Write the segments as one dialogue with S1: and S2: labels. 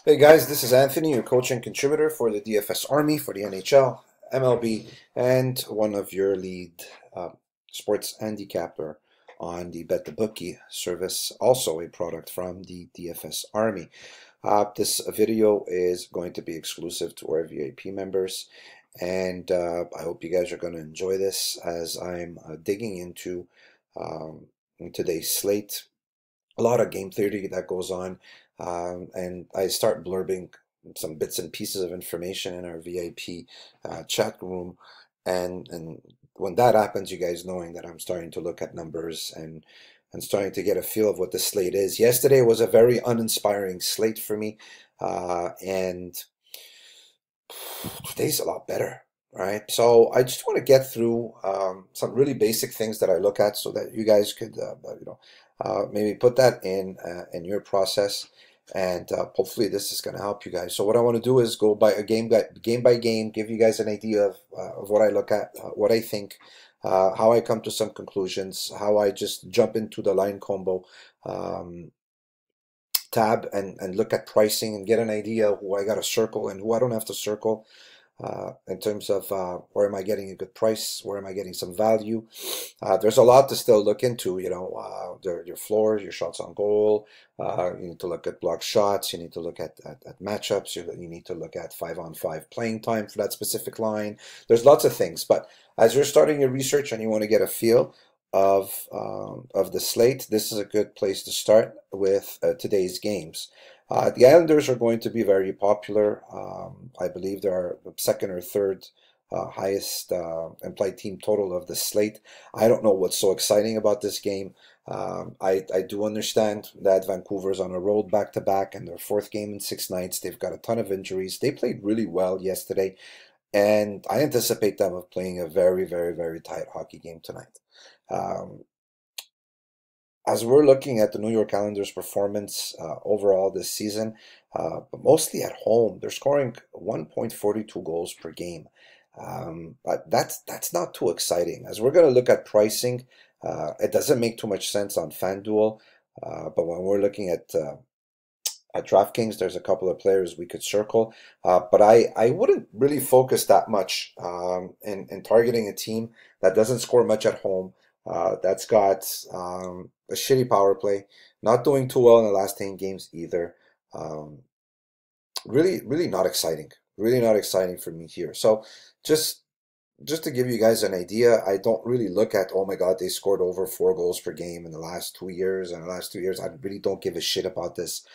S1: Hey guys, this is Anthony, your coach and contributor for the DFS Army for the NHL, MLB, and one of your lead uh, sports handicapper on the Bet the Bookie service, also a product from the DFS Army. This video is going to be exclusive to our VIP members, and I hope you guys are going to enjoy this as I'm digging into in today's slate. A lot of game theory that goes on, and I start blurbing some bits and pieces of information in our VIP chat room, and when that happens, you guys knowing that I'm starting to look at numbers and starting to get a feel of what the slate is. Yesterday was a very uninspiring slate for me, and today's a lot better. Right, so I just want to get through some really basic things that I look at, so that you guys could, maybe put that in your process, and hopefully this is going to help you guys. So what I want to do is go by a game by game, give you guys an idea of what I look at, what I think, how I come to some conclusions, how I just jump into the line combo tab and look at pricing and get an idea of who I got to circle and who I don't have to circle, in terms of where am I getting a good price, where am I getting some value. There's a lot to still look into, your floors, your shots on goal. You need to look at block shots, you need to look at matchups, you need to look at 5-on-5 playing time for that specific line. There's lots of things, but as you're starting your research and you want to get a feel of the slate, this is a good place to start with today's games. The Islanders are going to be very popular. I believe they are the second or third highest implied team total of the slate. I don't know what's so exciting about this game. I do understand that Vancouver's on a road back-to-back and their fourth game in 6 nights. They've got a ton of injuries. They played really well yesterday, and I anticipate them of playing a very, very, very tight hockey game tonight. Um, as we're looking at the New York Islanders' performance overall this season, but mostly at home, they're scoring 1.42 goals per game. But that's not too exciting. As we're going to look at pricing, it doesn't make too much sense on FanDuel. But when we're looking at DraftKings, there's a couple of players we could circle. But I wouldn't really focus that much in targeting a team that doesn't score much at home, that's got a shitty power play, not doing too well in the last 10 games either. Um, really not exciting. Really not exciting for me here. So just just to give you guys an idea, I don't really look at, oh my God, they scored over 4 goals per game in the last 2 years. In the last 2 years, I really don't give a shit about this.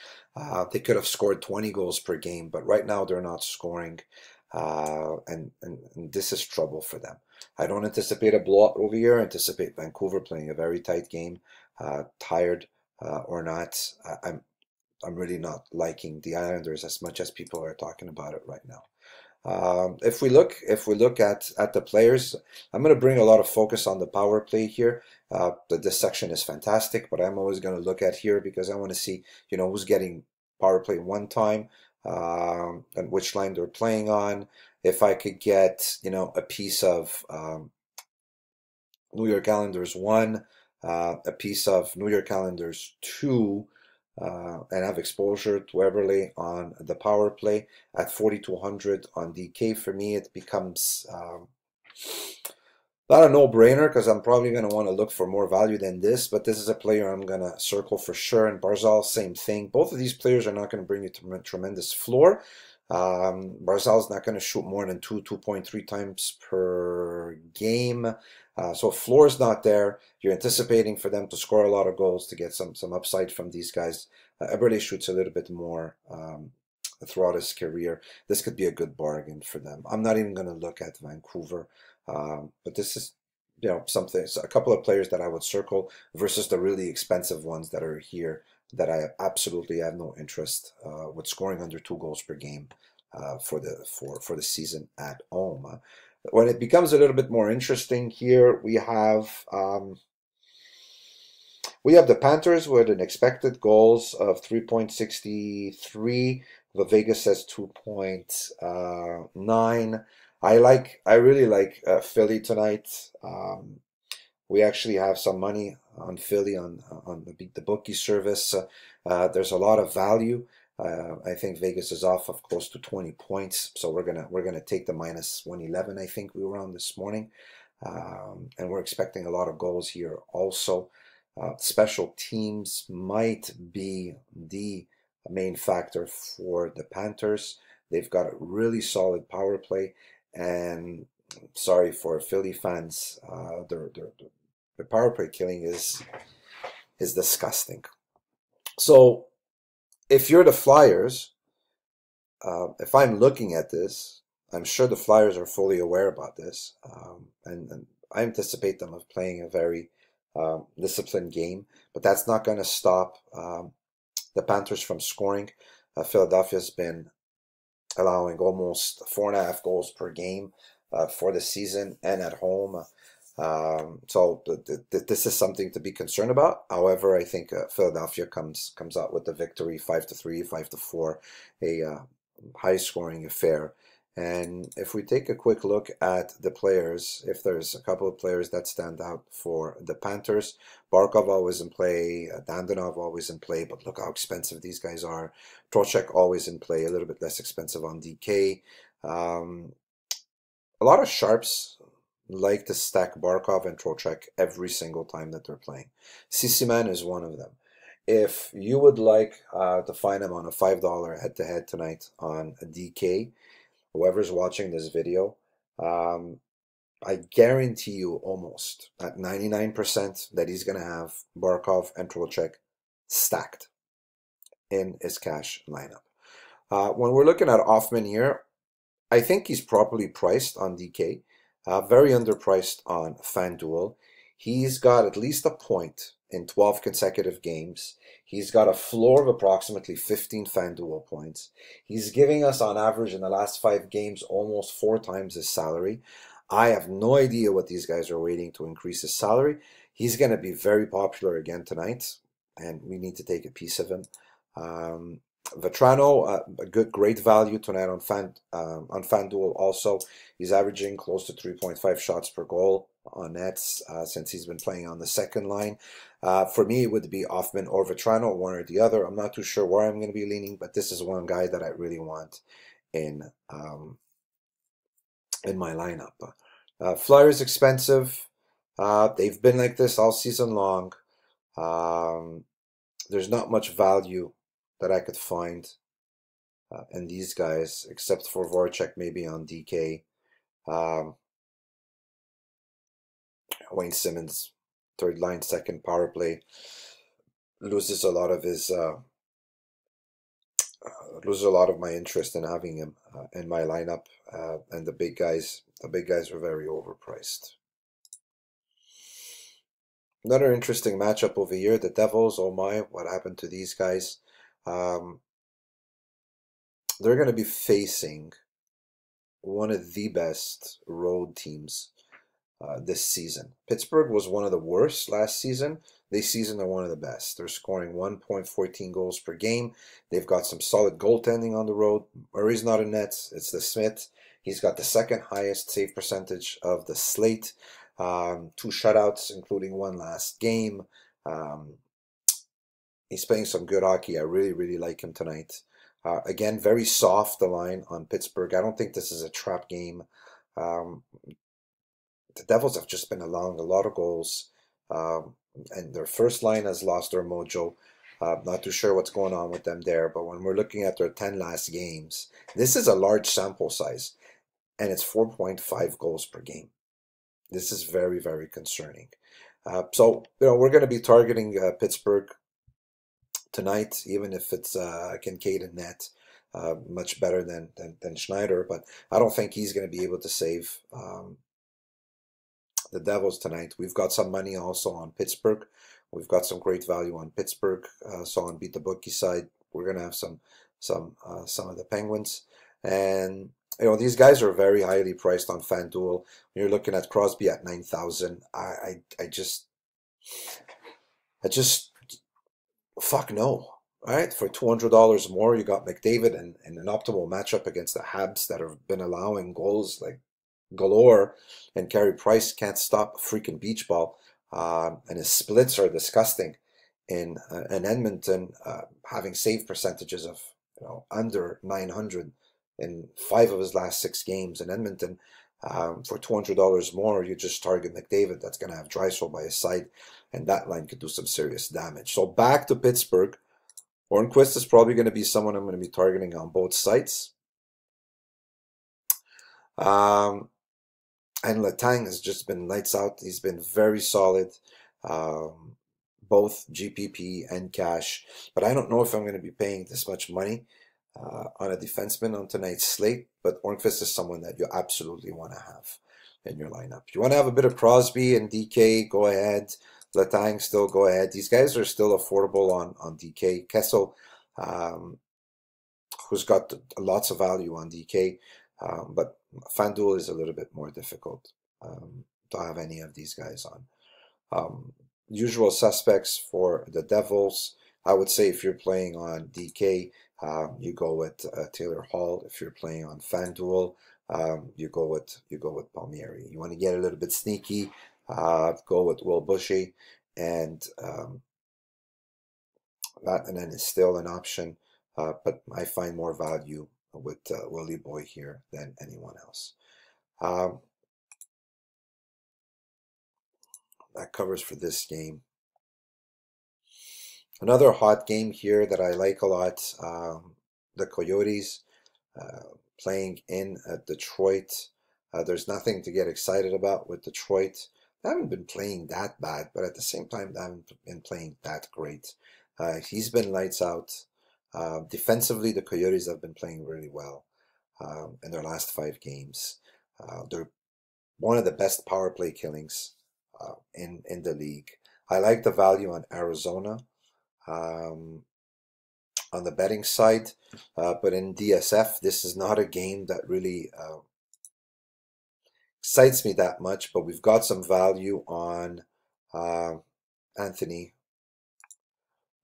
S1: They could have scored 20 goals per game, but right now they're not scoring. And this is trouble for them. I don't anticipate a blowout over here. I anticipate Vancouver playing a very tight game, tired or not. I'm really not liking the Islanders as much as people are talking about it right now. If we look at the players, I'm going to bring a lot of focus on the power play here. This section is fantastic, but I'm always going to look at here because I want to see, who's getting power play one time, and which line they're playing on. If I could get, a piece of New York Islanders 1, a piece of New York Islanders 2, and have exposure to Eberle on the power play at 4,200 on DK. For me, it becomes not a no-brainer because I'm probably going to want to look for more value than this, but this is a player I'm going to circle for sure. And Barzal, same thing. Both of these players are not going to bring you to a tremendous floor. Barzal's not going to shoot more than 2.3 times per game. So floor is not there. You're anticipating for them to score a lot of goals to get some upside from these guys. Eberle shoots a little bit more throughout his career. This could be a good bargain for them. I'm not even going to look at Vancouver, but this is something. So a couple of players that I would circle versus the really expensive ones that are here that I absolutely have no interest with scoring under 2 goals per game for the season at home. When it becomes a little bit more interesting here, we have the Panthers with an expected goals of 3.63. The Vegas says 2.9. I really like Philly tonight. We actually have some money on Philly on the bookie service. There's a lot of value. I think Vegas is off of close to 20 points, so we're gonna take the minus 111. I think we were on this morning, and we're expecting a lot of goals here also. Special teams might be the main factor for the Panthers. They've got a really solid power play, and sorry for Philly fans, their power play killing is disgusting. So if you're the Flyers, if I'm looking at this, I'm sure the Flyers are fully aware about this, and I anticipate them of playing a very disciplined game, but that's not going to stop the Panthers from scoring. Philadelphia's been allowing almost 4.5 goals per game for the season and at home. So this is something to be concerned about. However, I think Philadelphia comes out with the victory, 5-3, 5-4, a high scoring affair. And if we take a quick look at the players, if there's a couple of players that stand out for the Panthers, Barkov always in play, Dandanov always in play, but look how expensive these guys are. Trocheck always in play, a little bit less expensive on DK. A lot of sharps like to stack Barkov and Trocheck every single time that they're playing. Sissyman is one of them. If you would like to find him on a $5 head-to-head tonight on a DK, whoever's watching this video, I guarantee you almost at 99% that he's going to have Barkov and Trocheck stacked in his cash lineup. When we're looking at Hoffman here, I think he's properly priced on DK, very underpriced on FanDuel. He's got at least a point in 12 consecutive games. He's got a floor of approximately 15 FanDuel points. He's giving us on average in the last 5 games almost 4 times his salary. I have no idea what these guys are waiting to increase his salary. He's going to be very popular again tonight, and we need to take a piece of him. Vetrano, a great value tonight on FanDuel also. He's averaging close to 3.5 shots per goal on nets since he's been playing on the second line. For me, it would be Hoffman or Vetrano, one or the other. I'm not too sure where I'm going to be leaning, but this is one guy that I really want in my lineup. Flyers expensive. They've been like this all season long. There's not much value that I could find in these guys, except for Voracek maybe on DK. Wayne Simmons, third line, second power play, loses a lot of his loses a lot of my interest in having him in my lineup. And the big guys are very overpriced. Another interesting matchup over here, the Devils. Oh my, what happened to these guys? They're going to be facing one of the best road teams this season. Pittsburgh was one of the worst last season. This season they're one of the best. They're scoring 1.14 goals per game. They've got some solid goaltending on the road. Murray's not in net. It's the Smith. He's got the second highest save percentage of the slate. 2 shutouts, including one last game. He's playing some good hockey. I really, really like him tonight. Again, very soft the line on Pittsburgh. I don't think this is a trap game. The Devils have just been allowing a lot of goals, and their first line has lost their mojo. Not too sure what's going on with them there, but when we're looking at their 10 last games, this is a large sample size, and it's 4.5 goals per game. This is very, very concerning. So, we're going to be targeting Pittsburgh tonight, even if it's Kincaid and net, much better than Schneider, but I don't think he's going to be able to save the Devils tonight. We've got some money also on Pittsburgh. We've got some great value on Pittsburgh. So on Beat the Bookie side, we're going to have some of the Penguins. And these guys are very highly priced on FanDuel. You're looking at Crosby at 9,000. I just fuck no. All right, for $200 more, you got McDavid and an optimal matchup against the Habs that have been allowing goals like galore, and Carey Price can't stop a freaking beach ball, and his splits are disgusting in Edmonton, having save percentages of under 900 in 5 of his last 6 games in Edmonton. For $200 more, you just target McDavid. That's going to have Draisaitl by his side, and that line could do some serious damage. So back to Pittsburgh. Hornquist is probably going to be someone I'm going to be targeting on both sites. And Letang has just been lights out. He's been very solid, both GPP and cash. But I don't know if I'm going to be paying this much money on a defenseman on tonight's slate. But Hornquist is someone that you absolutely want to have in your lineup. You want to have a bit of Crosby and DK, go ahead. Letang, still go ahead. These guys are still affordable on DK. Kessel, who's got lots of value on DK, but FanDuel is a little bit more difficult to have any of these guys on. Usual suspects for the Devils, I would say if you're playing on DK, you go with Taylor Hall. If you're playing on FanDuel, you go with Palmieri. You want to get a little bit sneaky, go with Will Bushy, and that and then is still an option. But I find more value with Willie Boy here than anyone else. That covers for this game. Another hot game here that I like a lot, the Coyotes playing in Detroit. There's nothing to get excited about with Detroit. They haven't been playing that bad, but at the same time, they haven't been playing that great. He's been lights out. Defensively, the Coyotes have been playing really well in their last 5 games. They're one of the best power play killings in the league. I like the value on Arizona on the betting side, but in DSF, this is not a game that really excites me that much, but we've got some value on Anthony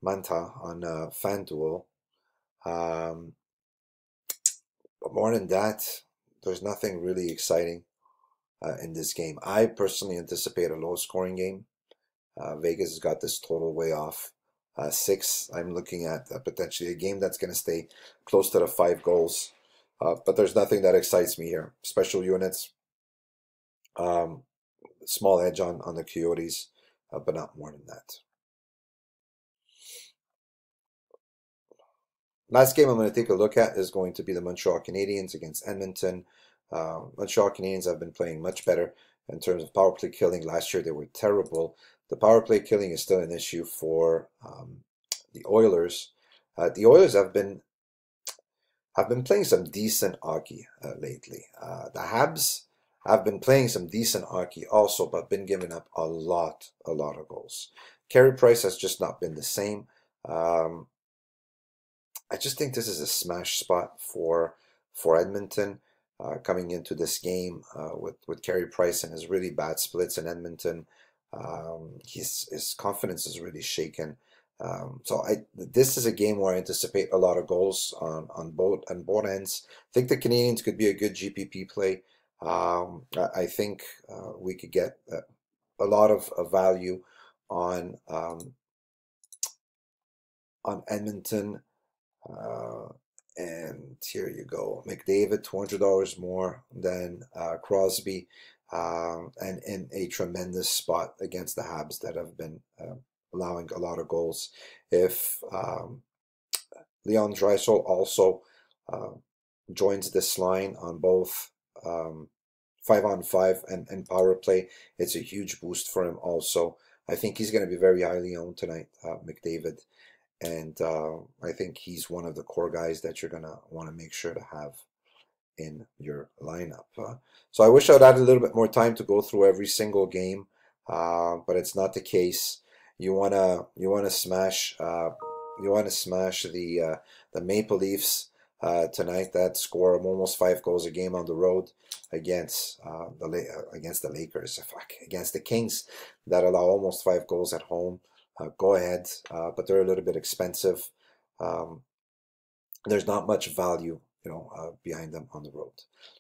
S1: Manta on FanDuel. But more than that, there's nothing really exciting in this game. I personally anticipate a low-scoring game. Vegas has got this total way off. 6, I'm looking at potentially a game that's going to stay close to the 5 goals. But there's nothing that excites me here. Special units, small edge on the Coyotes, but not more than that. Last game I'm going to take a look at is going to be the Montreal Canadiens against Edmonton. Montreal Canadiens have been playing much better in terms of power play killing. Last year they were terrible. The power play killing is still an issue for the Oilers. The Oilers have been playing some decent hockey lately. The Habs have been playing some decent hockey also, but been giving up a lot of goals. Carey Price has just not been the same. I just think this is a smash spot for Edmonton coming into this game with Carey Price and his really bad splits in Edmonton. His confidence is really shaken. So this is a game where I anticipate a lot of goals on both ends. I think the Canadiens could be a good GPP play. I think we could get a lot of value on Edmonton. And here you go. McDavid, $200 more than Crosby, and in a tremendous spot against the Habs that have been allowing a lot of goals. If Leon Draisaitl also joins this line on both 5-on-5 and power play, it's a huge boost for him also. I think he's going to be very highly owned tonight, McDavid. And I think he's one of the core guys that you're going to want to make sure to have in your lineup. So I wish I'd had a little bit more time to go through every single game, but it's not the case. You wanna smash the Maple Leafs tonight that score almost 5 goals a game on the road against the Lakers, against the Kings that allow almost 5 goals at home. Go ahead, but they're a little bit expensive. There's not much value, behind them on the road.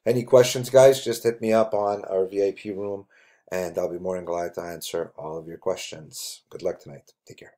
S1: Any questions, guys? Just hit me up on our VIP room, and I'll be more than glad to answer all of your questions. Good luck tonight. Take care.